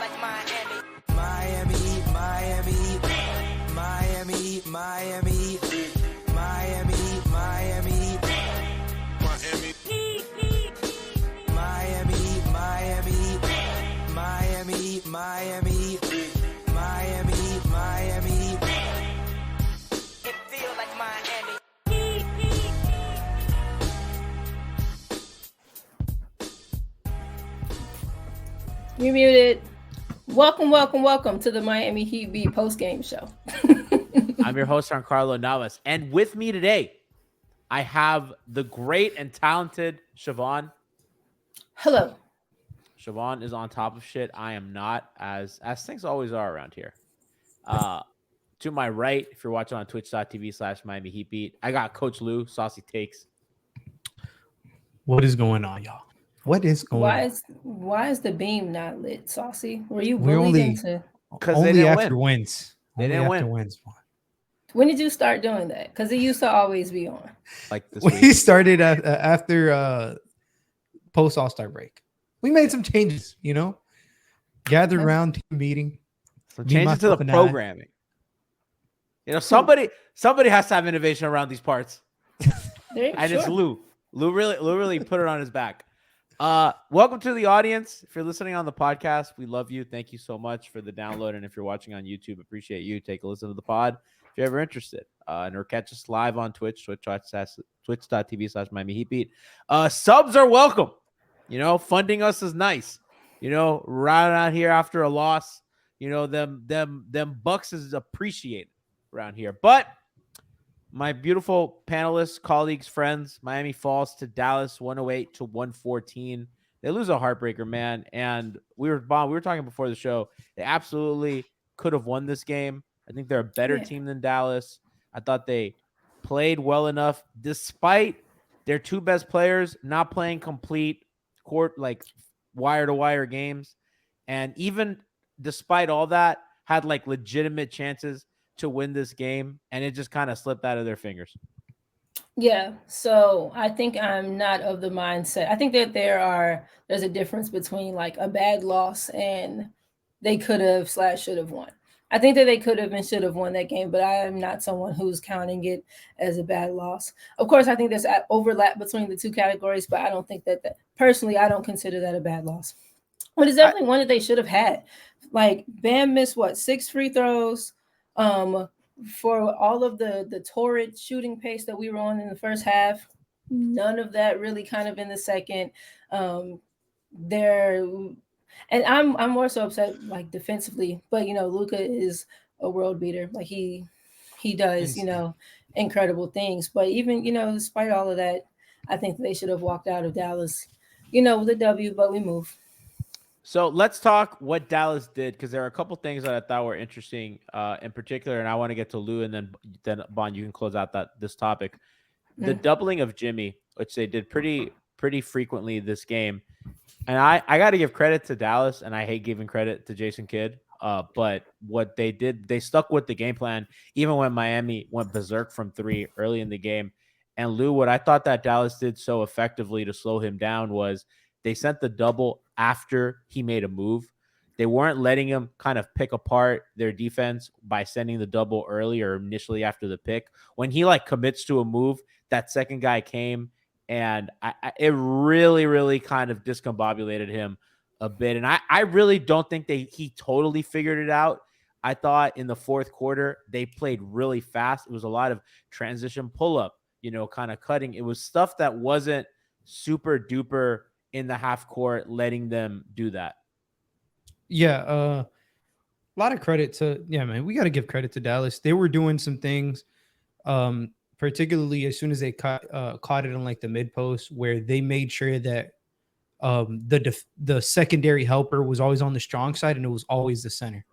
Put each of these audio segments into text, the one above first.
like Miami. Miami, Miami, Miami, Miami, Miami, Miami, Miami, Miami, Miami, Miami, Miami, Miami, Miami. It feels like Miami. You're muted. Welcome to the Miami Heat Beat Postgame show. I'm your host, Giancarlo Navas. And with me today, I have the great and talented Siohban. Hello. Siohban is on top of shit. I am not, as things always are around here. To my right, if you're watching on twitch.tv/Miami Heat Beat, I got Coach Lou, Saucy Takes. What is going on, y'all? What is going on? Why is the beam not lit, Saucy? Were you We're bullied only into? Because only they didn't after win. wins. They Only didn't after win. wins. When did you start doing that? Because it used to always be on. Like this We week. started after post All-Star break. We made some changes, gathered around team meeting. So Me, change it to the myself, and I. programming. Somebody has to have innovation around these parts. And it's Lou. Lou really put it on his back. Welcome to the audience. If you're listening on the podcast, we love you. Thank you so much for the download. And if you're watching on YouTube, appreciate you. Take a listen to the pod if you're ever interested. Or catch us live on Twitch, twitch.tv/Miami Heat Beat. Subs are welcome. Funding us is nice. Right out here after a loss, them bucks is appreciated around here. But my beautiful panelists, colleagues, friends, Miami falls to Dallas 108-114. They lose a heartbreaker, man. And we were talking before the show. They absolutely could have won this game. I think they're a better team than Dallas. I thought they played well enough, despite their two best players not playing complete court, like wire-to-wire games. And even despite all that, had like legitimate chances to win this game, and it just kind of slipped out of their fingers. Yeah, so I think I'm not of the mindset. I think that there's a difference between like a bad loss and they could have / should have won. I think that they could have and should have won that game, but I am not someone who's counting it as a bad loss. Of course, I think there's overlap between the two categories, but I don't think that personally, I don't consider that a bad loss. But it's definitely one that they should have had. Like Bam missed 6 free throws. For all of the torrid shooting pace that we were on in the first half, none of that really kind of in the second. And I'm more so upset like defensively, but Luka is a world beater. Like he does, incredible things. But even, despite all of that, I think they should have walked out of Dallas, with a W, but we move. So let's talk what Dallas did, because there are a couple things that I thought were interesting in particular, and I want to get to Lou, and then Bon, you can close out this topic. The doubling of Jimmy, which they did pretty frequently this game, and I got to give credit to Dallas, and I hate giving credit to Jason Kidd, but what they did, they stuck with the game plan, even when Miami went berserk from 3 early in the game. And Lou, what I thought that Dallas did so effectively to slow him down was they sent the double after he made a move. They weren't letting him kind of pick apart their defense by sending the double early or initially after the pick. When he commits to a move, that second guy came, and it really, really kind of discombobulated him a bit. And I really don't think he totally figured it out. I thought in the fourth quarter, they played really fast. It was a lot of transition pull-up, kind of cutting. It was stuff that wasn't super duper in the half court, letting them do that. Yeah, a lot of credit to man. We got to give credit to Dallas. They were doing some things, particularly as soon as they caught it on the mid post, where they made sure that the secondary helper was always on the strong side, and it was always the center.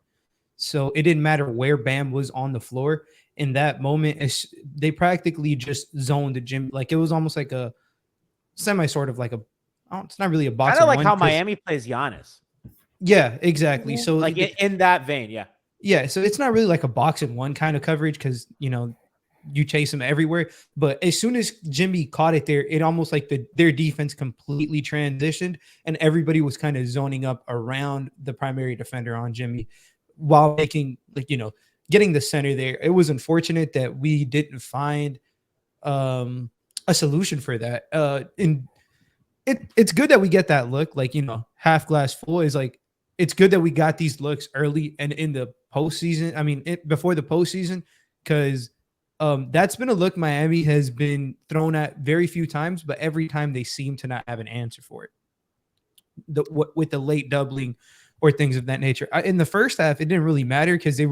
So it didn't matter where Bam was on the floor in that moment. They practically just zoned the gym. It was almost like a semi sort of like a. It's not really a box. Kind of like how Miami plays Giannis. Yeah, exactly. So in that vein, yeah. Yeah, so it's not really like a box and one kind of coverage because you chase him everywhere. But as soon as Jimmy caught it there, it almost like their defense completely transitioned, and everybody was kind of zoning up around the primary defender on Jimmy while making, like, getting the center there. It was unfortunate that we didn't find a solution for that. And it's good that we get that look, like, half glass full is like, it's good that we got these looks early and in the postseason. I mean, before the postseason, because that's been a look Miami has been thrown at very few times, but every time they seem to not have an answer for it. With the late doubling or things of that nature. In the first half, it didn't really matter because they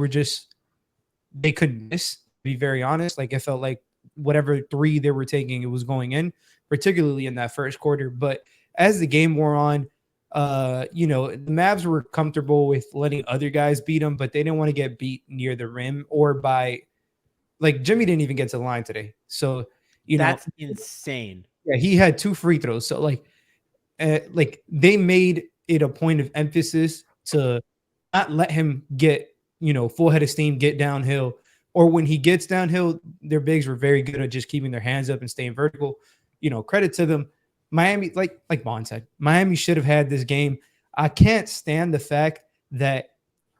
couldn't miss, to be very honest. Like, it felt like whatever three they were taking, it was going in, particularly in that first quarter. But as the game wore on, the Mavs were comfortable with letting other guys beat them, but they didn't want to get beat near the rim or by, like, Jimmy didn't even get to the line today. So, that's insane. Yeah, he had 2 free throws. So, like they made it a point of emphasis to not let him get, full head of steam, get downhill. Or when he gets downhill, their bigs were very good at just keeping their hands up and staying vertical. Credit to them. Miami, like Bond said, Miami should have had this game. I can't stand the fact that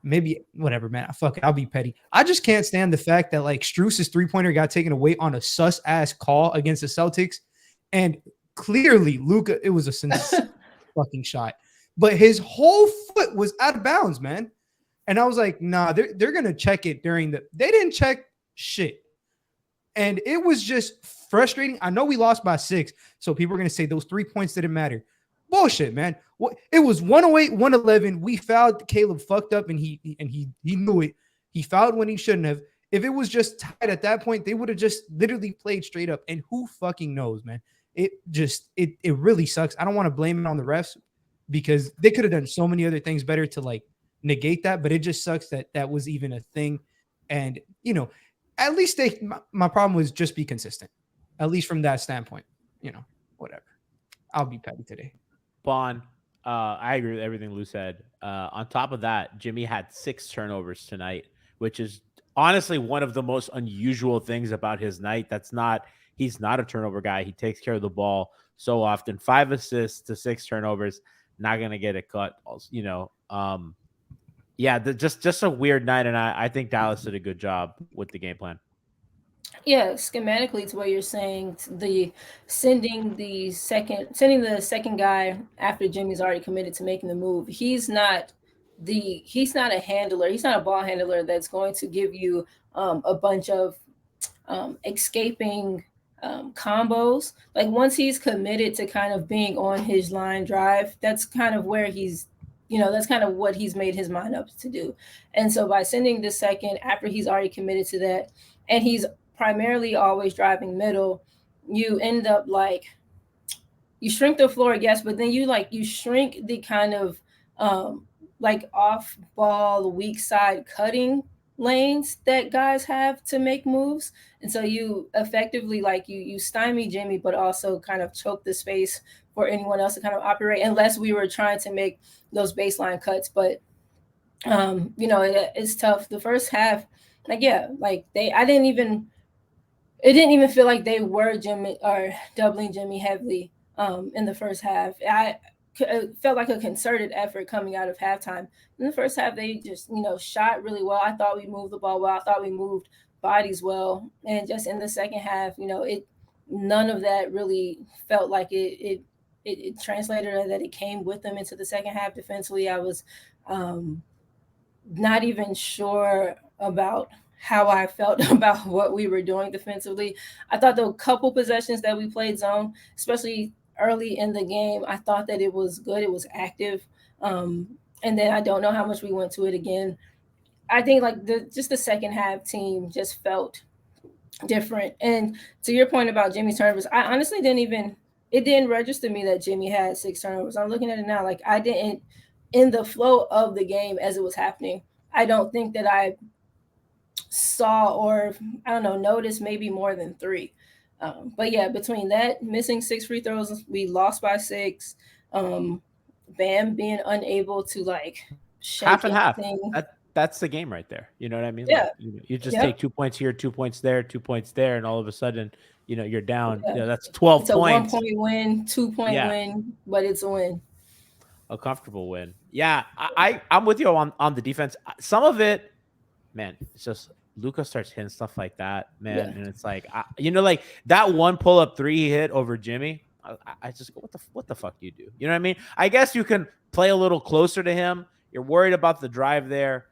maybe whatever, man. Fuck it, I'll be petty. I just can't stand the fact that, like, Strus's 3-pointer got taken away on a sus ass call against the Celtics, and clearly Luka, it was a fucking shot, but his whole foot was out of bounds, man. And I was like, nah, they're gonna check it they didn't check shit. And it was just frustrating. I know we lost by 6, so people are going to say those 3 points didn't matter. Bullshit, man. It was 108, 111. We fouled. Caleb fucked up, and he knew it. He fouled when he shouldn't have. If it was just tied at that point, they would have just literally played straight up. And who fucking knows, man? It really sucks. I don't want to blame it on the refs because they could have done so many other things better to, like, negate that. But it just sucks that was even a thing. And, at least my problem was just be consistent, at least from that standpoint. Whatever. I'll be petty today. Bon, I agree with everything Lou said. On top of that, Jimmy had 6 turnovers tonight, which is honestly one of the most unusual things about his night. He's not a turnover guy. He takes care of the ball so often. 5 assists to 6 turnovers, not gonna get a cut. Just a weird night, and I think Dallas did a good job with the game plan. Yeah, schematically, to what you're saying, sending the second guy after Jimmy's already committed to making the move. He's not a handler. He's not a ball handler that's going to give you a bunch of escaping combos. Like, once he's committed to kind of being on his line drive, that's kind of where that's kind of what he's made his mind up to do. And so by sending the second after he's already committed to that, and he's primarily always driving middle, you end up you shrink the floor, yes, but then you shrink the kind of off ball, weak side cutting lanes that guys have to make moves. And so you effectively you stymie Jimmy, but also kind of choke the space for anyone else to kind of operate, unless we were trying to make those baseline cuts. But it's tough. The first half, it didn't even feel like they were Jimmy or doubling Jimmy heavily in the first half. It felt like a concerted effort coming out of halftime. In the first half, they just, shot really well. I thought we moved the ball well. I thought we moved bodies well. And just in the second half, none of that really felt like it translated, or that it came with them into the second half. Defensively, I was not even sure about how I felt about what we were doing defensively. I thought the couple possessions that we played zone, especially early in the game, I thought that it was good. It was active. And then I don't know how much we went to it again. I think the second half team just felt different. And to your point about Jimmy's turnovers, I honestly it didn't register me that Jimmy had 6 turnovers. I'm looking at it now. I didn't, in the flow of the game as it was happening, I don't think that I saw, or I don't know, noticed maybe more than 3. But yeah, between that, missing 6 free throws, we lost by 6. Bam being unable to shake half and half. that's the game right there. You know what I mean? Yeah. Like you just Yep. take 2 points here, 2 points there, 2 points there, and all of a sudden, you're down. Yeah. That's 12 It's a points. 1 point win, 2 point Yeah. win, but it's a win. A comfortable win. Yeah, I'm with you on the defense. Some of it, man, it's just Luka starts hitting stuff like that, man, Yeah. and it's like, like that one pull up three he hit over Jimmy. I just go, what the fuck do you do? You know what I mean? I guess you can play a little closer to him. You're worried about the drive there.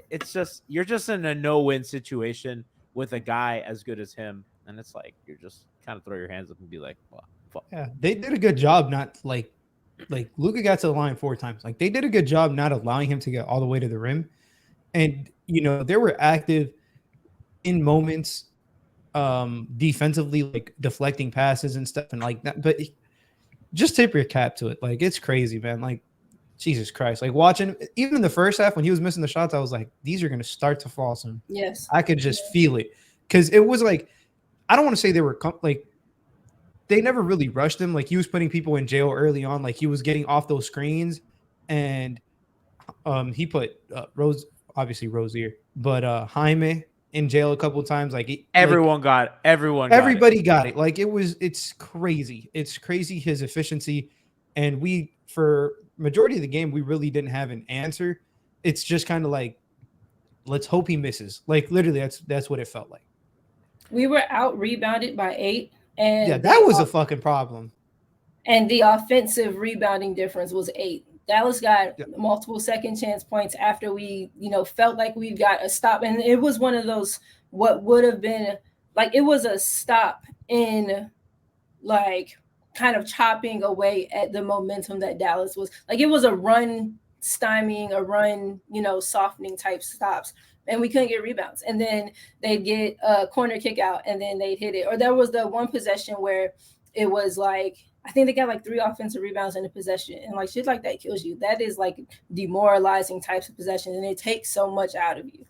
It's just you're just in a no-win situation with a guy as good as him, and it's like you're just kind of throw your hands up and be like, well, fuck. Yeah, they did a good job not like Luka got to the line 4 times. Like they did a good job not allowing him to get all the way to the rim. And they were active in moments defensively, like deflecting passes and stuff and like that. But just tip your cap to it. Like it's crazy, man. Like Jesus Christ. Like watching even in the first half when he was missing the shots, I was like, these are gonna start to fall soon. Yes. I could just feel it. Because it was like, I don't want to say they were like they never really rushed him. Like he was putting people in jail early on. Like he was getting off those screens, and he put Rozier, but Jaime in jail a couple of times. Like everybody got it. Like it's crazy. It's crazy his efficiency, and for majority of the game we really didn't have an answer. It's just kind of like, let's hope he misses. Like literally, that's what it felt like. We were out rebounded by 8. And yeah, that was a fucking problem. And the offensive rebounding difference was 8. Dallas got multiple second chance points after we, felt like we got a stop. And it was one of those, what would have been like, it was a stop in like kind of chopping away at the momentum that Dallas was. Like it was a run stymieing, a run, softening type stops. And we couldn't get rebounds. And then they'd get a corner kick out and then they'd hit it. Or there was the one possession where it was like, I think they got like 3 offensive rebounds in the possession. And like shit like that kills you. That is like demoralizing types of possessions. And it takes so much out of you.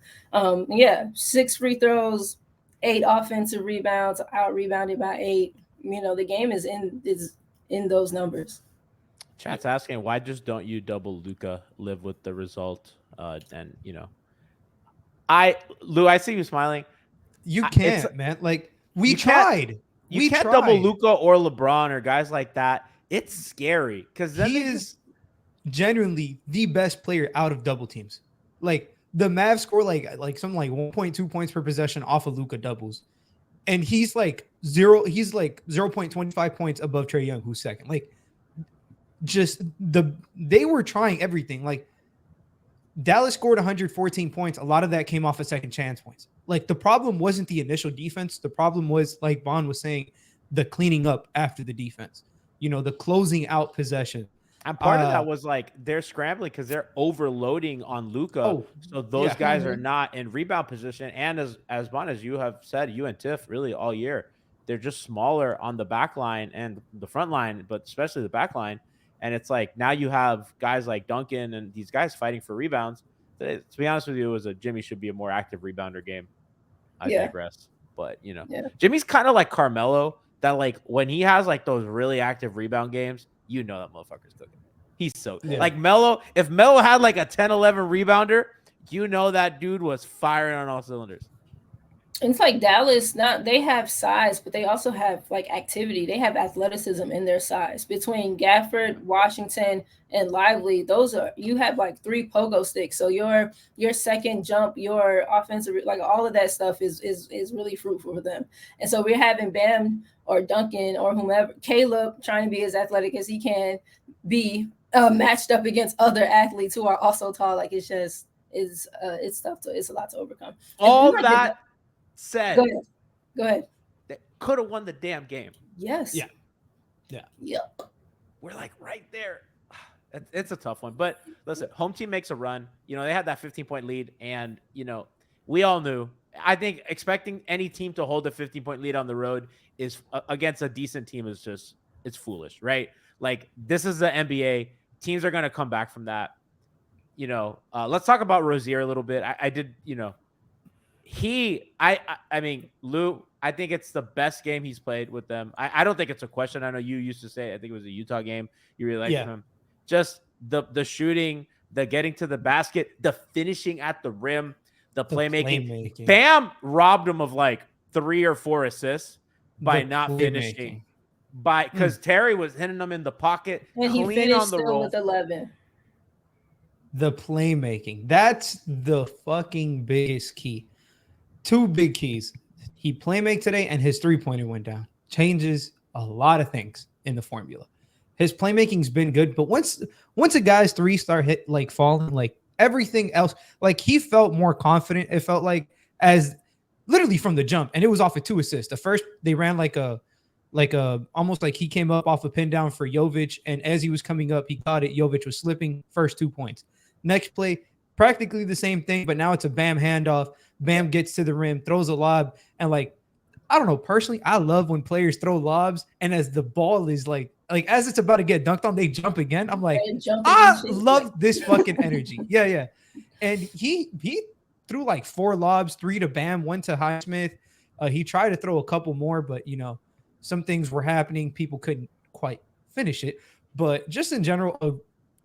6 free throws, 8 offensive rebounds, out rebounded by 8. The game is in those numbers. Chat's asking, why just don't you double Luka, live with the result? Lou, I see you smiling. You can't, man. Like we tried. You can't double Luka or LeBron or guys like that. It's scary because he is genuinely the best player out of double teams. Like the Mavs score like something like 1.2 points per possession off of Luka doubles, and he's like 0.25 points above Trae Young, who's second. Like they were trying everything. Like Dallas scored 114 points. A lot of that came off of second chance points. Like the problem wasn't the initial defense. The problem was, like Bond was saying, the cleaning up after the defense. The closing out possession. And part of that was like they're scrambling because they're overloading on Luka. So those guys are not in rebound position. And as Bond, as you have said, you and Tiff really all year, they're just smaller on the back line and the front line, but especially the back line. And it's like now you have guys like Duncan and these guys fighting for rebounds. To be honest with you, Jimmy should be a more active rebounder game. I digress. But, Jimmy's kind of like Carmelo, that like when he has like those really active rebound games, that motherfucker's cooking. He's so like Melo. If Melo had like a 10-11 rebounder, that dude was firing on all cylinders. It's like Dallas, they have size, but they also have like activity. They have athleticism in their size. Between Gafford, Washington, and Lively, you have like 3 pogo sticks. So your second jump, your offensive, like all of that stuff is really fruitful for them. And so we're having Bam or Duncan or whomever, Caleb, trying to be as athletic as he can be, matched up against other athletes who are also tall. Like it's tough. It's a lot to overcome. All that said, go ahead. They could have won the damn game. Yes. Yeah. We're like right there. It's a tough one, but listen, home team makes a run. They had that 15-point lead, and we all knew. I think expecting any team to hold a 15-point lead on the road is against a decent team it's foolish, right? Like this is the NBA. Teams are going to come back from that. Let's talk about Rozier a little bit. I mean, Lou, I think it's the best game he's played with them. I don't think it's a question. I know you used to say, I think it was a Utah game. You really liked him. Just the shooting, the getting to the basket, the finishing at the rim, the playmaking. playmaking. Bam robbed him of like 3 or 4 assists by The not finishing. playmaking. Because Terry was hitting them in the pocket, And he clean finished on the still roll. with 11. The playmaking. That's the fucking biggest key. 2 big keys. He playmaked today and his 3-pointer went down. Changes a lot of things in the formula. His playmaking's been good, but once a guy's 3 start hit like falling, like everything else, like he felt more confident. It felt like as literally from the jump, and it was off of 2 assists. The first they ran like a almost like he came up off a pin down for Jovic, and as he was coming up, he caught it. Jovic was slipping. First 2 points. Next play, practically the same thing, but now it's a Bam handoff. Bam gets to the rim, throws a lob, and like I don't know, personally, I love when players throw lobs, and as the ball is like as it's about to get dunked on, they jump again. I'm like, I love this fucking energy. Yeah. And he threw like 4 lobs, 3 to Bam, 1 to Highsmith. He tried to throw a couple more, but some things were happening. People couldn't quite finish it. But just in general, a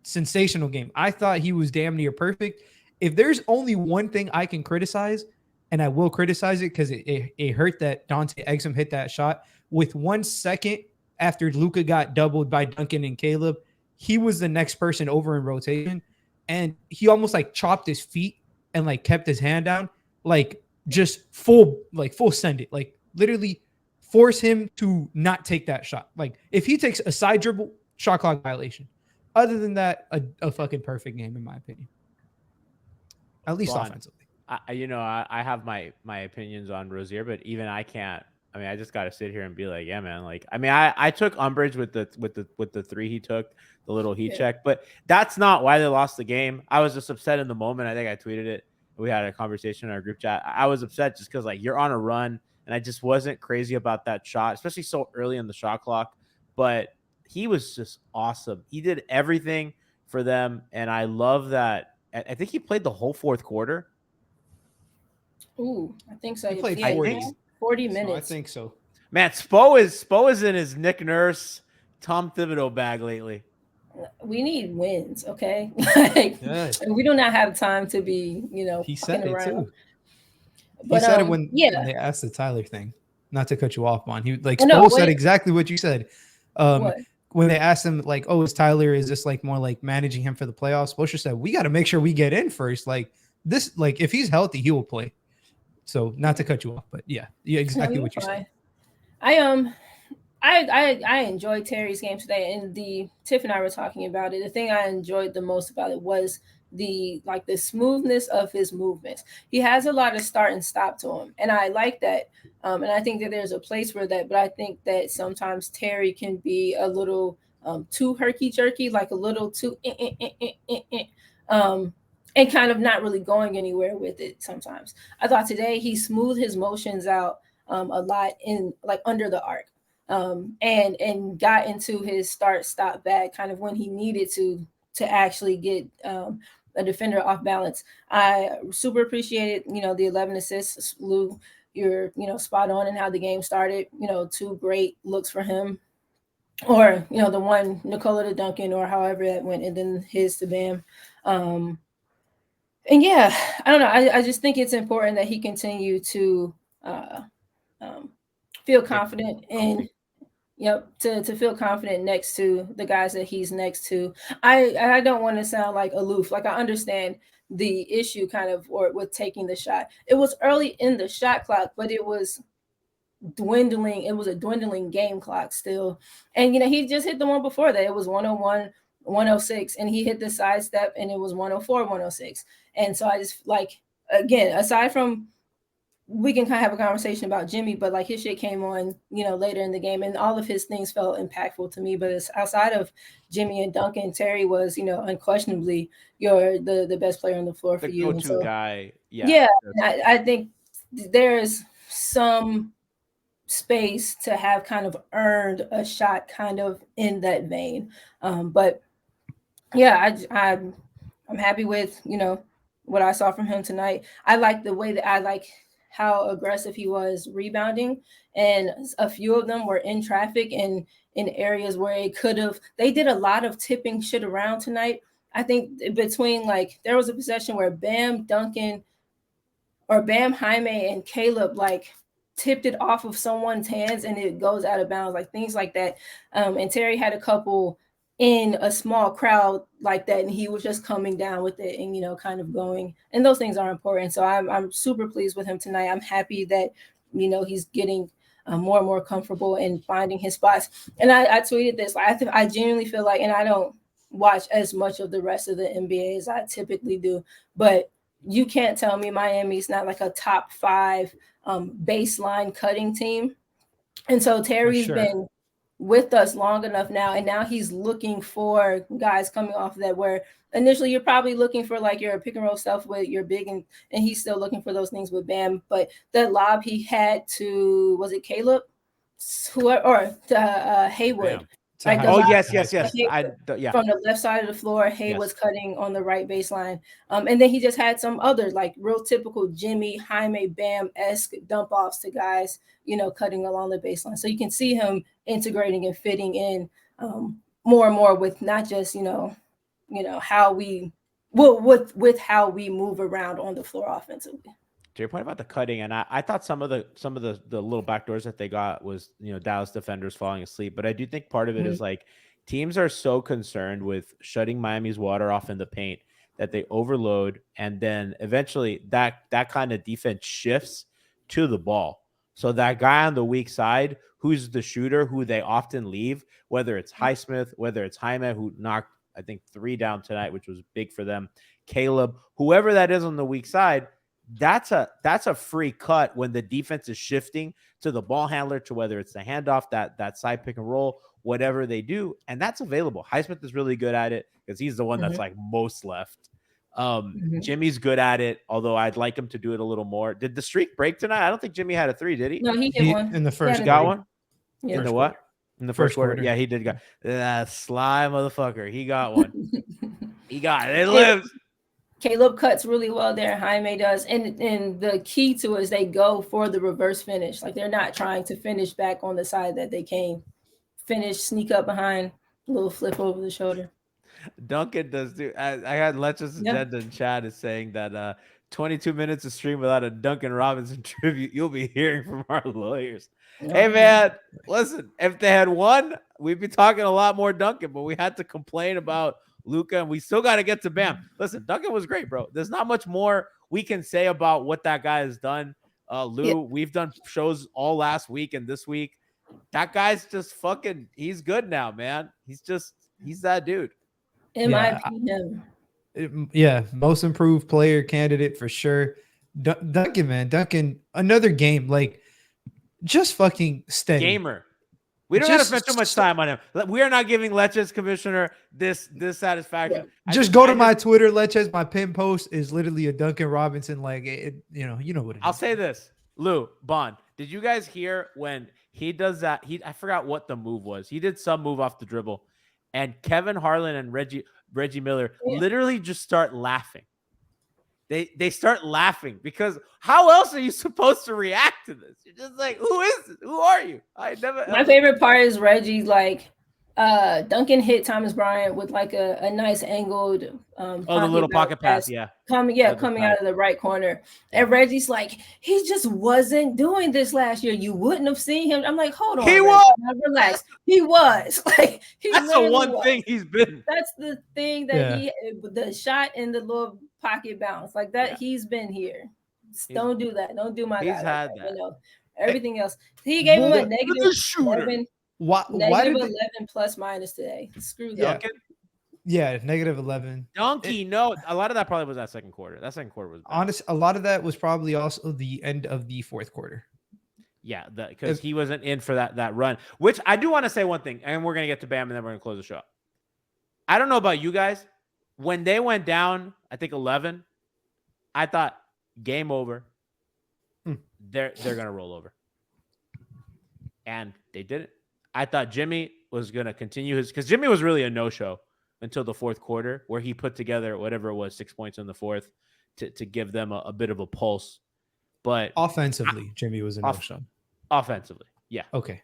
sensational game. I thought he was damn near perfect. If there's only one thing I can criticize, and I will criticize it because it hurt that Dante Exum hit that shot. With 1 second after Luka got doubled by Duncan and Caleb, he was the next person over in rotation. And he almost like chopped his feet and like kept his hand down, like just full send it. Like literally force him to not take that shot. Like if he takes a side dribble, shot clock violation. Other than that, a fucking perfect game in my opinion. At least offensively. I have my opinions on Rozier, but even I can't. I mean, I just got to sit here and be like, yeah, man. Like, I mean, I took umbrage with the 3 he took, the little heat check, but that's not why they lost the game. I was just upset in the moment. I think I tweeted it. We had a conversation in our group chat. I was upset just because like you're on a run, and I just wasn't crazy about that shot, especially so early in the shot clock. But he was just awesome. He did everything for them, and I love that. I think he played the whole 4th quarter. Ooh, I think so. He played 40 minutes. So I think so. Man, Spo is in his Nick Nurse, Tom Thibodeau bag lately. We need wins, okay? Like, we do not have time to be, he said it around. too. But, he said it when they asked the Tyler thing. Not to cut you off, Mon. He said exactly what you said. When they asked him, like, "Oh, is this like more like managing him for the playoffs?" Spoelstra said, "We got to make sure we get in first. Like this, like if he's healthy, he will play." So not to cut you off, but yeah, exactly what you said. I enjoyed Terry's game today, and Tiff and I were talking about it. The thing I enjoyed the most about it was the smoothness of his movements. He has a lot of start and stop to him, and I like that. And I think that there's a place for that, but I think that sometimes Terry can be a little too herky-jerky, like a little too and kind of not really going anywhere with it sometimes. I thought today he smoothed his motions out a lot in like under the arc and got into his start-stop bag kind of when he needed to actually get a defender off balance. I super appreciated, the 11 assists. Lou, you're, spot on in how the game started. 2 great looks for him. Or, the one Nikola to Duncan or however that went, and then his to Bam. And yeah, I don't know. I just think it's important that he continue to feel confident and to feel confident next to the guys that he's next to. I don't want to sound like aloof. Like I understand the issue kind of or with taking the shot. It was early in the shot clock, but it was dwindling. It was a dwindling game clock still. And he just hit the one before that. It was 101, 106, and he hit the sidestep and it was 104, 106. And so I just again, aside from we can kind of have a conversation about Jimmy, but like his shit came on, later in the game, and all of his things felt impactful to me. But it's outside of Jimmy and Duncan, Terry was, unquestionably the best player on the floor for you. The go-to guy. Yeah. I think there's some space to have kind of earned a shot kind of in that vein. But yeah, I'm happy with, what I saw from him tonight. I like the way that how aggressive he was rebounding, and a few of them were in traffic and in areas where they did a lot of tipping shit around tonight I think between like there was a possession where Bam, Duncan, or Bam, Jaime, and Caleb like tipped it off of someone's hands and it goes out of bounds, like things like that. And Terry had a couple in a small crowd like that, and he was just coming down with it and, you know, kind of going. And those things are important. So I'm super pleased with him tonight. I'm happy that, you know, he's getting more and more comfortable in finding his spots. And I tweeted this. I genuinely feel like, and I don't watch as much of the rest of the NBA as I typically do, but you can't tell me Miami's not like a top 5 baseline cutting team. And so Terry's been with us long enough now, and now he's looking for guys coming off of that, where initially you're probably looking for like your pick and roll stuff with your big, and he's still looking for those things with Bam. But that lob he had to, was it Caleb? Or to Haywood. Right, yes. From the left side of the floor, Haywood's cutting on the right baseline. And then he just had some others, like real typical Jimmy, Jaime, Bam-esque dump offs to guys, you know, cutting along the baseline. So you can see him integrating and fitting in more and more with not just, you know, how we with how we move around on the floor offensively. To your point about the cutting, and I thought some of the little backdoors that they got was, you know, Dallas defenders falling asleep. But I do think part of it is like teams are so concerned with shutting Miami's water off in the paint that they overload, and then eventually that kind of defense shifts to the ball. So that guy on the weak side, who's the shooter, who they often leave, whether it's Highsmith, whether it's Jaime, who knocked, I think, 3 down tonight, which was big for them, Caleb, whoever that is on the weak side, that's a free cut when the defense is shifting to the ball handler, to whether it's the handoff, that side pick and roll, whatever they do. And that's available. Highsmith is really good at it because he's the one that's like most left. Jimmy's good at it, although I'd like him to do it a little more. Did the streak break tonight? I don't think Jimmy had a 3, did he? No, he hit one. In the first. He got one? Yeah. In the what? In the first quarter? Yeah, he did. That sly motherfucker. He got one. He got it. It lives. Caleb cuts really well there. Jaime does. And the key to it is they go for the reverse finish. Like they're not trying to finish back on the side that they came. Finish, sneak up behind, a little flip over the shoulder. Duncan does do. I had Let's Agenda in chat is saying that 22 minutes of stream without a Duncan Robinson tribute, you'll be hearing from our lawyers. Hey, man, listen, if they had won, we'd be talking a lot more Duncan, but we had to complain about Luka, and we still got to get to Bam. Listen, Duncan was great, bro. There's not much more we can say about what that guy has done. Lou, we've done shows all last week and this week. That guy's just fucking, he's good now, man. He's that dude. In my opinion. Most improved player candidate for sure. Duncan, man. Duncan, another game. Like, just fucking steady. Gamer. We don't have to spend too much time on him. We are not giving Leches commissioner this satisfaction. Just go to my Twitter, Leches. My pin post is literally a Duncan Robinson. Like, you know what it is. I'll say this, Lou, Bond. Did you guys hear when he does that? I forgot what the move was. He did some move off the dribble, and Kevin Harlan and Reggie Miller literally just start laughing. They start laughing because how else are you supposed to react to this? You're just like, who is this? Who are you? My favorite part is Reggie, like Duncan hit Thomas Bryant with like a nice angled the little pocket pass, coming out of the right corner. And Reggie's like, he just wasn't doing this last year. You wouldn't have seen him. I'm like, hold on, he was. Relax. He was like, that's the one thing he's been. That's the thing that the shot in the little pocket bounce like that. He's been here. Don't do that. Don't do my guy. He's had that. You know, everything else. He gave him a negative shooter. Why negative 11 plus minus today. Screw that. Yeah, negative 11. Donkey, no. A lot of that probably was that second quarter. That second quarter was bad. Honest. A lot of that was probably also the end of the fourth quarter. Yeah, because he wasn't in for that run. Which I do want to say one thing, and we're gonna get to Bam, and then we're gonna close the show. I don't know about you guys. When they went down, I think 11, I thought game over. They're gonna roll over, and they didn't. I thought Jimmy was gonna continue because Jimmy was really a no-show until the fourth quarter, where he put together whatever it was, 6 points in the fourth to give them a bit of a pulse. But offensively, Jimmy was a no-show. Offensively, yeah. Okay.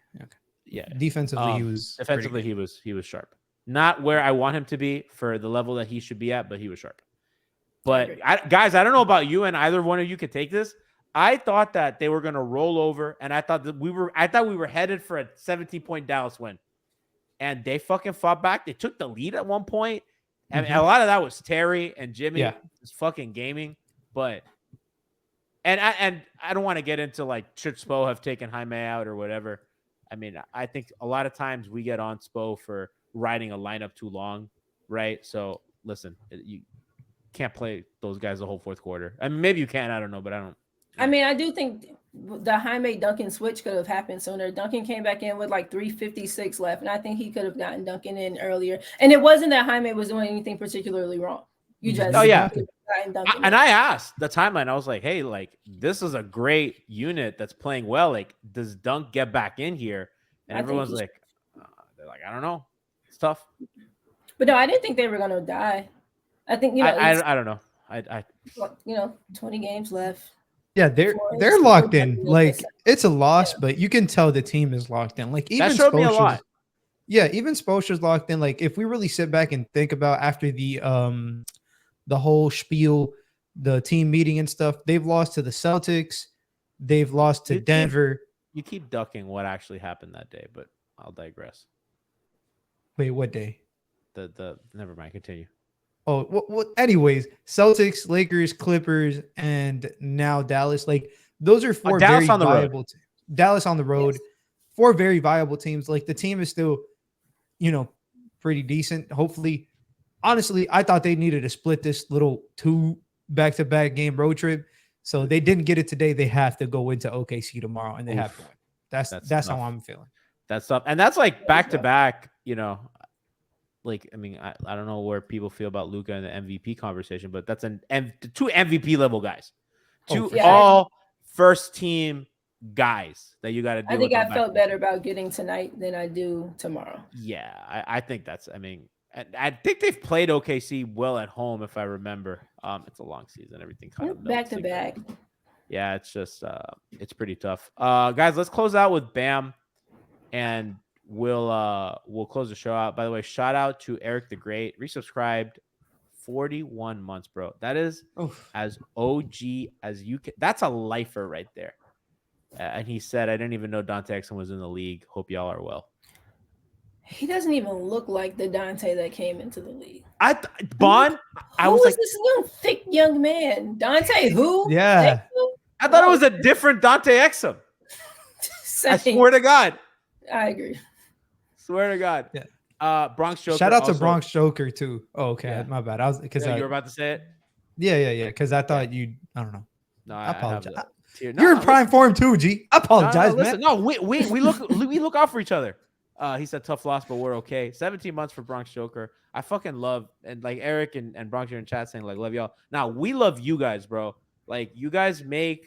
Yeah. Defensively, he was he was sharp. Not where I want him to be for the level that he should be at, but he was sharp. But guys, I don't know about you, and either one of you could take this. I thought that they were going to roll over, and I thought we were headed for a 17-point Dallas win, and they fucking fought back. They took the lead at one point, and a lot of that was Terry and Jimmy just fucking gaming. But and I don't want to get into like should Spo have taken Jaime out or whatever. I mean, I think a lot of times we get on Spo for riding a lineup too long, right? So listen, you can't play those guys the whole fourth quarter. I mean, maybe you can. I don't know, but I don't. I mean, I do think the Jaime Duncan switch could have happened sooner. Duncan came back in with like 3:56 left, and I think he could have gotten Duncan in earlier. And it wasn't that Jaime was doing anything particularly wrong. You just and I asked the timeline. I was like, hey, like this is a great unit that's playing well. Like, does Dunk get back in here? And everyone's like, they're like, I don't know. It's tough. But no, I didn't think they were gonna die. I think I don't know. I 20 games left. Yeah, they're locked in. Like it's a loss, but you can tell the team is locked in. Like even that showed me a lot. Yeah, even Spoelstra's locked in. Like if we really sit back and think about after the whole spiel, the team meeting and stuff, they've lost to the Celtics, they've lost to Denver. You keep ducking what actually happened that day, but I'll digress. Wait, what day? The never mind. Continue. Oh, what? Anyways, Celtics, Lakers, Clippers, and now Dallas. Like those are four very viable teams. Dallas on the road, four very viable teams. Like the team is still, pretty decent. Hopefully, honestly, I thought they needed to split this little 2 back-to-back game road trip. So they didn't get it today. They have to go into OKC tomorrow, and they have to win. That's how I'm feeling. That's tough, and that's like back-to-back. Like, I mean, I don't know where people feel about Luka and the MVP conversation, but that's two MVP level guys, all first team guys that you got to do. I think I felt better about getting tonight than I do tomorrow. Yeah, I think that's. I mean, I think they've played OKC well at home, if I remember. It's a long season, everything kind of back to back. Yeah, it's just it's pretty tough. Guys, let's close out with Bam, and we'll close the show out. By the way, shout out to Eric the Great, resubscribed 41 months, bro. That is as OG as you can. That's a lifer right there. And he said, I didn't even know Dante Exum was in the league. Hope y'all are well. He doesn't even look like the Dante that came into the league. I was like, this thick young man? Dante who? Yeah. I thought it was a different Dante Exum. I swear to God. I agree. Swear to God. Yeah. Bronx Joker. Shout out to Bronx Joker too. Oh, okay. Yeah. My bad. I was because you were about to say it. Yeah. Because I thought I don't know. No, I apologize. No, you're in prime form too, G. I apologize, man. No, we look out for each other. He said tough loss, but we're okay. 17 months for Bronx Joker. I fucking love, and like Eric and Bronx are in chat saying like love y'all. Now we love you guys, bro. Like you guys make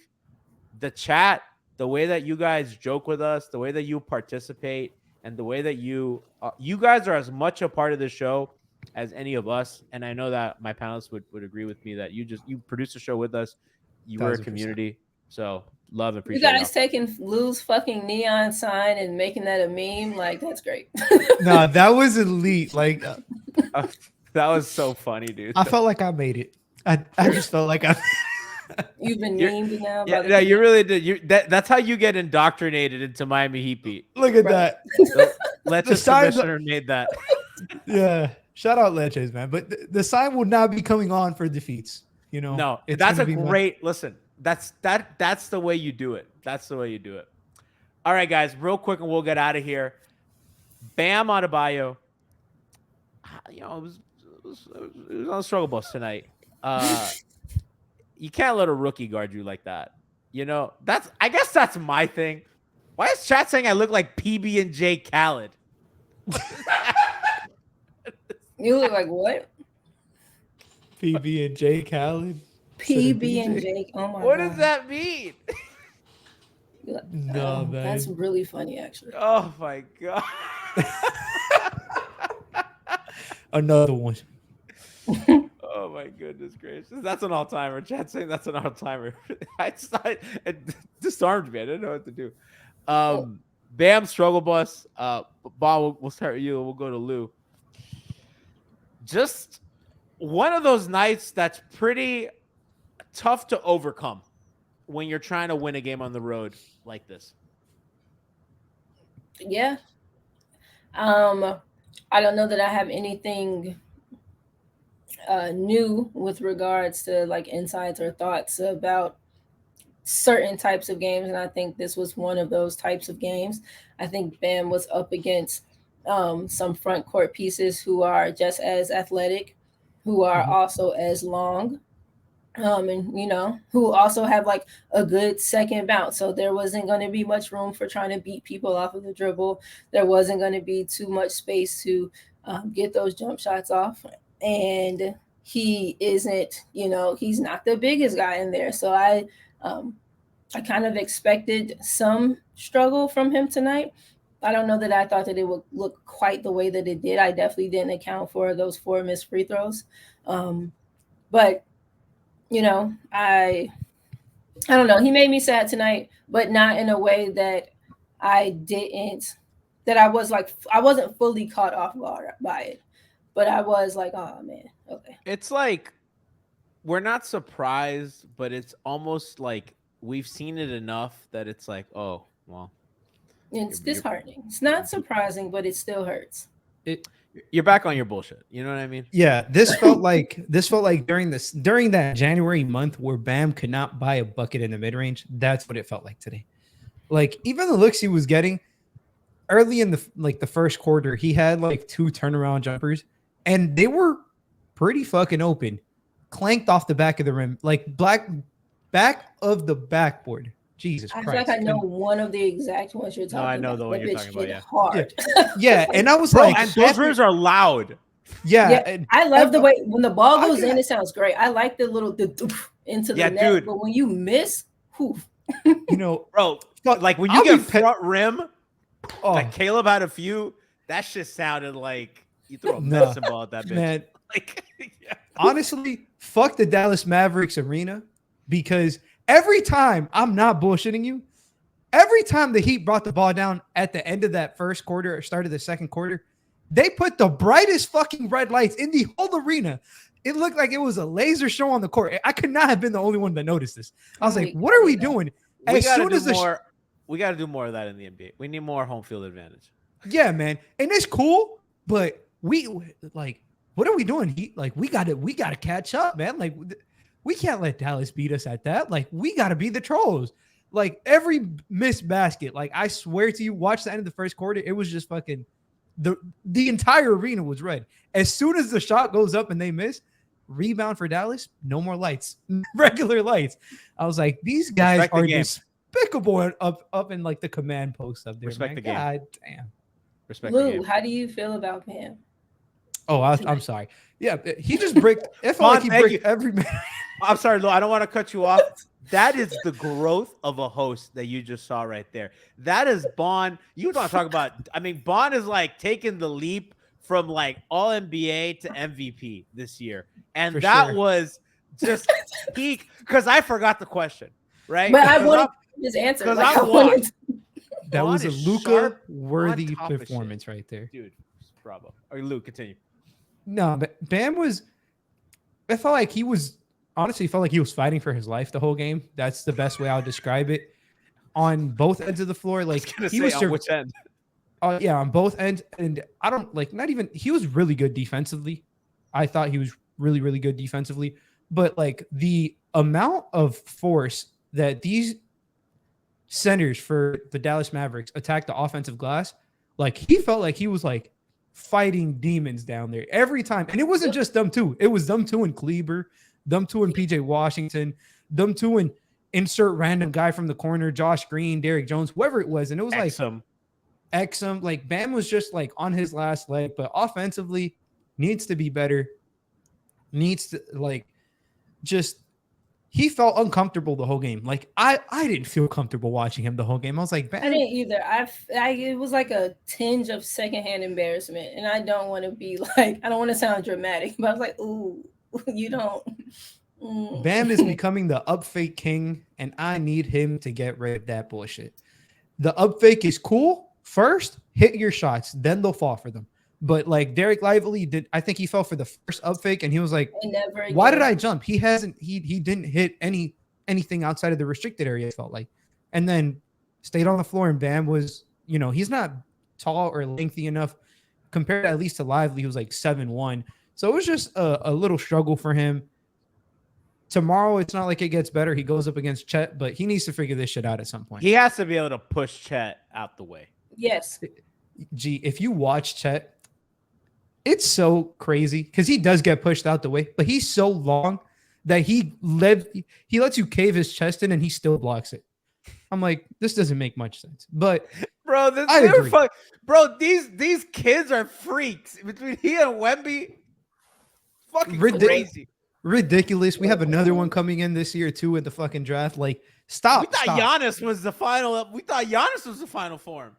the chat, the way that you guys joke with us, the way that you participate, and the way that you guys are as much a part of the show as any of us. And I know that my panelists would agree with me that you produce the show with us. You were a community. So love and appreciate you guys taking Lou's fucking neon sign and making that a meme. Like, that's great. No, that was elite. Like that was so funny, dude. I felt like I made it. I just felt like You've been memed now. Yeah, you really did. That's how you get indoctrinated into Miami Heat beat. Look at that. Leche's commissioner made that. Yeah. Shout out Leches, man. But the sign will not be coming on for defeats. No, that's a great listen. That's the way you do it. That's the way you do it. All right, guys, real quick, and we'll get out of here. Bam Adebayo. It was on the struggle bus tonight. You can't let a rookie guard you like that. I guess that's my thing. Why is chat saying I look like PB&J Khaled? You look like what? PB&J Khaled. PB&J. Oh my God. What does that mean? No, man. That's really funny, actually. Oh my God. Another one. Oh my goodness gracious. That's an all-timer. Chat saying that's an all-timer. It disarmed me. I didn't know what to do. Bam struggle bus. Bob, we'll start with you. We'll go to Lou. just one of those nights that's pretty tough to overcome when you're trying to win a game on the road like this. Yeah. I don't know that I have anything new with regards to like insights or thoughts about certain types of games, and I think this was one of those types of games. I think Bam was up against some front court pieces who are just as athletic, who are also as long, and who also have like a good second bounce. So there wasn't going to be much room for trying to beat people off of the dribble. There wasn't going to be too much space to get those jump shots off, and he isn't, he's not the biggest guy in there. So I kind of expected some struggle from him tonight. I don't know that I thought that it would look quite the way that it did. I definitely didn't account for those 4 missed free throws. But, I don't know. He made me sad tonight, but not in a way that I wasn't fully caught off guard by it. But I was like, oh, man, okay. It's like we're not surprised, but it's almost like we've seen it enough that it's like, oh, well. It's disheartening. It's not surprising, but it still hurts. You're back on your bullshit. You know what I mean? Yeah, this felt like during that January month where Bam could not buy a bucket in the mid-range. That's what it felt like today. Like even the looks he was getting early in the first quarter, he had like 2 turnaround jumpers, and they were pretty fucking open, clanked off the back of the rim, like back of the backboard. Jesus Christ. I feel like I know one of the exact ones you're talking about. No, I know the one you're talking about, yeah. Hard. Yeah, and I was Bro, like, and those rims are loud. Yeah, I love the way when the ball goes in, it sounds great. I like the little into the net, dude. but when you miss, bro, like when you get front rim, like Caleb had a few, that shit sounded like you throw a medicine ball at that bitch. Man, like, honestly, fuck the Dallas Mavericks arena, because every time, I'm not bullshitting you, every time the Heat brought the ball down at the end of that first quarter or start of the second quarter, they put the brightest fucking red lights in the whole arena. It looked like it was a laser show on the court. I could not have been the only one that noticed this. I was like, what are we doing? We got to do more of that in the NBA. We need more home field advantage. Yeah, man. And it's cool, but we like, what are we doing? We got to catch up, man. Like, we can't let Dallas beat us at that. Like, we got to be the trolls. Like, every missed basket, like, I swear to you, watch the end of the first quarter, it was just fucking the entire arena was red. As soon as the shot goes up and they miss, rebound for Dallas, no more lights, regular lights. I was like, these guys are despicable up in like the command post up there. Respect man. the game. God damn. Respect Lou, the game. how do you feel about Bam? Oh, I'm sorry. Yeah, he just bricked. It felt like he bricked every man. I'm sorry, Lou. I don't want to cut you off. That is the growth of a host that you just saw right there. That is Bond. You want to talk about? I mean, Bond is like taking the leap from like All NBA to MVP this year, and For that sure. was just peak. Because I forgot the question, right? But I wanted his answer. Because Like, I'm watching. That Bond was a is Luka sharp, worthy on top of performance shit. right there. Dude. Bravo. Or Luke, continue. No, but Bam was. I felt like he was honestly felt like he was fighting for his life the whole game. That's the best way I'll describe it. On both ends of the floor, like he was on which end? Yeah, on both ends, and I don't like not even. He was really good defensively. I thought he was really, really good defensively, but like the amount of force that these centers for the Dallas Mavericks attacked the offensive glass, like he felt like he was like fighting demons down there every time. And it wasn't just them two. It was them two and Kleber, them two and PJ Washington, them two and insert random guy from the corner, Josh Green, Derrick Jones, whoever it was. And it was Exum. Like Bam was just like on his last leg, but offensively needs to be better. Needs to like just he felt uncomfortable the whole game. Like I didn't feel comfortable watching him the whole game. I was like, Bam. I didn't either. It was like a tinge of secondhand embarrassment, and I don't want to be like, I don't want to sound dramatic, but I was like, ooh, you don't. Bam is becoming the up fake king, and I need him to get rid of that bullshit. The up fake is cool. First, hit your shots, then they'll fall for them. But like Derek Lively did, I think he fell for the first up fake, and he was like, And never again. "Why did I jump? He didn't hit anything outside of the restricted area." It felt like, and then stayed on the floor, and Bam was, he's not tall or lengthy enough compared at least to Lively, who was like 7'1". So it was just a little struggle for him. Tomorrow, it's not like it gets better. He goes up against Chet, but he needs to figure this shit out at some point. He has to be able to push Chet out the way. Yes. Gee, if you watch Chet, it's so crazy because he does get pushed out the way, but he's so long that he lets you cave his chest in and he still blocks it. I'm like, this doesn't make much sense. But bro, these kids are freaks. Between he and Wemby, fucking crazy. Ridiculous. We have another one coming in this year too in the fucking draft. Like, stop. We thought Giannis was the final. We thought Giannis was the final form.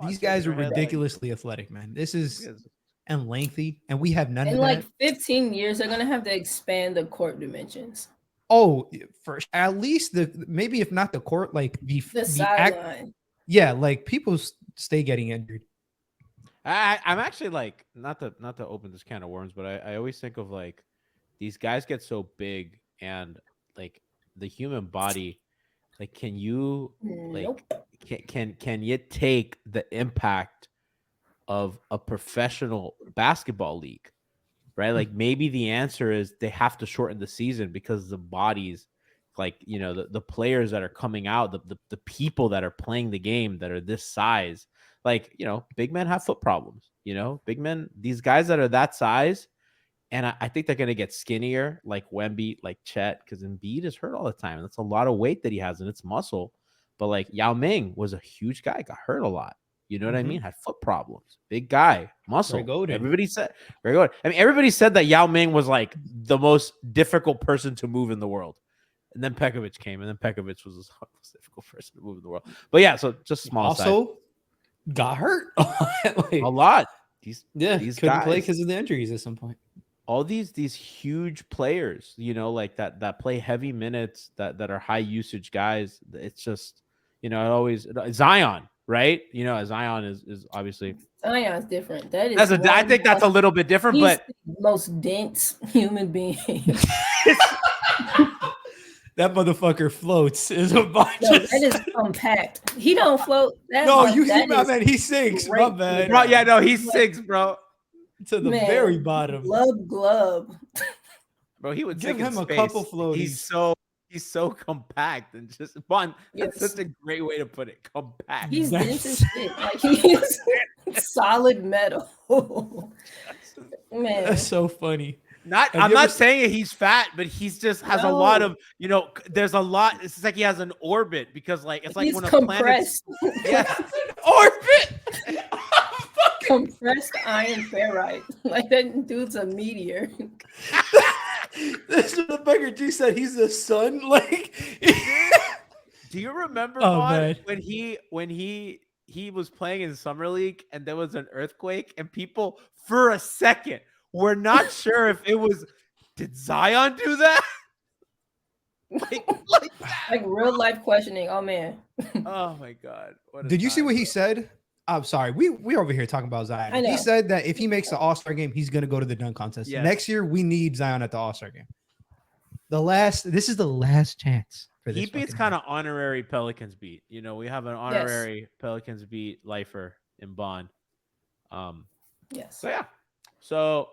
These guys are ridiculously athletic, man. This is and lengthy, and we have none of that. In like 15 years, they're gonna have to expand the court dimensions. Oh, for at least maybe if not the court, like the sideline. Yeah, like people stay getting injured. I'm actually like not to open this can of worms, but I always think of like these guys get so big and like the human body, like can you like can you take the impact of a professional basketball league, right? Like maybe the answer is they have to shorten the season because the bodies, like the players that are coming out, the people that are playing the game that are this size, like big men have foot problems. Big men, these guys that are that size. And I think they're going to get skinnier, like Wemby, like Chet, because Embiid is hurt all the time. And that's a lot of weight that he has, and it's muscle. But like Yao Ming was a huge guy, got hurt a lot. You know what I mean? Had foot problems. Big guy, muscle. Everybody said very good. I mean, everybody said that Yao Ming was like the most difficult person to move in the world. And then Pekovic came, and then Pekovic was the most difficult person to move in the world. But yeah, so just small. Also, got hurt like, a lot. These couldn't guys play because of the injuries at some point. All these huge players, like that play heavy minutes, that are high usage guys. It's just, it always Zion, right? Zion is obviously Zion's different. That is I think that's a little bit different, but the most dense human being. That motherfucker floats. Is a bunch that is compact. He don't float. He sinks. My bad. Bro, yeah, no, he sinks, bro. To the very bottom. Glub. Bro, he would give him a couple floaties. He's so compact and just fun. That's such a great way to put it. Compact. He's dense as shit. Like he's solid metal. Man. That's so funny. I'm not saying he's fat, but he's just has a lot of, there's a lot. It's like he has an orbit because like it's like he's when a compressed. Orbit. Compressed iron ferrite. Like that dude's a meteor. This is what Becker G said. He's the sun. Like, do you remember when he was playing in summer league and there was an earthquake and people for a second were not sure if it was, did Zion do that? like real life questioning. Oh man. Oh my God. Did you see what he said? I'm sorry. We over here talking about Zion. He said that if he makes the All-Star game, he's going to go to the dunk contest. Yes. Next year, we need Zion at the All-Star game. This is the last chance for this. He beats kind of honorary Pelicans beat. We have an honorary Pelicans beat lifer in Bond. Yes. So yeah. So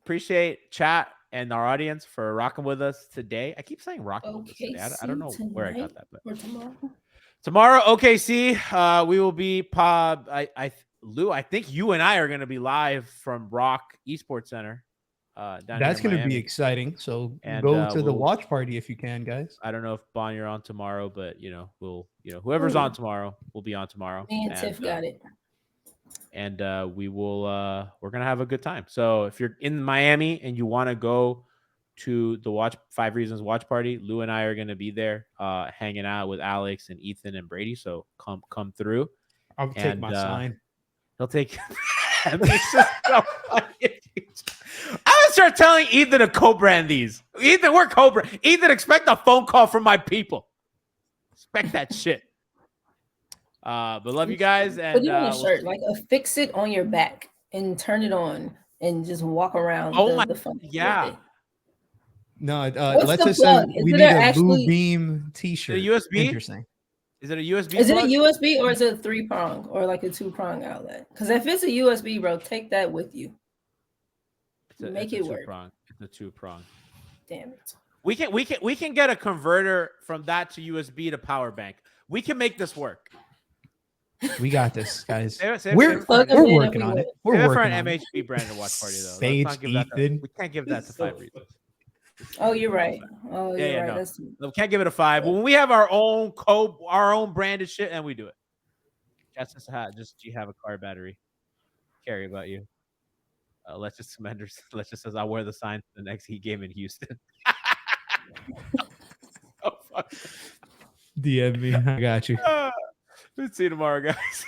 appreciate chat and our audience for rocking with us today. I keep saying rocking with us today. I don't know where I got that, but tomorrow, OKC, we will be Lou, I think you and I are going to be live from Rock Esports Center. That's going to be exciting. So go to the watch party if you can, guys. I don't know if Bon you're on tomorrow, but we'll whoever's on tomorrow will be on tomorrow. Me and Tiff got it. And we will we're going to have a good time. So if you're in Miami and you want to go to the 5 Reasons watch party, Lou and I are going to be there hanging out with Alex and Ethan and Brady. So come through. I'll take my sign. He'll take it's just so funny. I would start telling Ethan to co-brand these. Ethan, we're co-brand. Ethan, expect a phone call from my people. Expect that shit. But love you guys. And put it on a shirt, like affix it on your back and turn it on and just walk around Oh my, the phone. yeah. No, What's let's the just say plug? Is we it need a actually- Blue Beam Is T-shirt. it USB? Interesting. Is it a USB? Is it a plug? USB or is it a 3-prong or like a 2-prong outlet? Because if it's a USB, bro, take that with you. Make it work. Two-prong. It's a 2-prong. Damn it. We can get a converter from that to USB to power bank. We can make this work. We got this, guys. Save We're it for an- Plug 'em in working and on we it. will. We're save it for working an on it. MHB branded watch party though. Sage, Let's not give that. Ethan. We can't give that to 5 reasons. Oh, you're right. Oh, Yeah, you're yeah, right. no. That's We can't give it a 5. When we have our own code, our own branded shit, and we do it. Just do you have a car battery? Carry about you. Let's just says I'll wear the sign for the next Heat game in Houston. Oh fuck. DM me. I got you. We'll see you tomorrow, guys.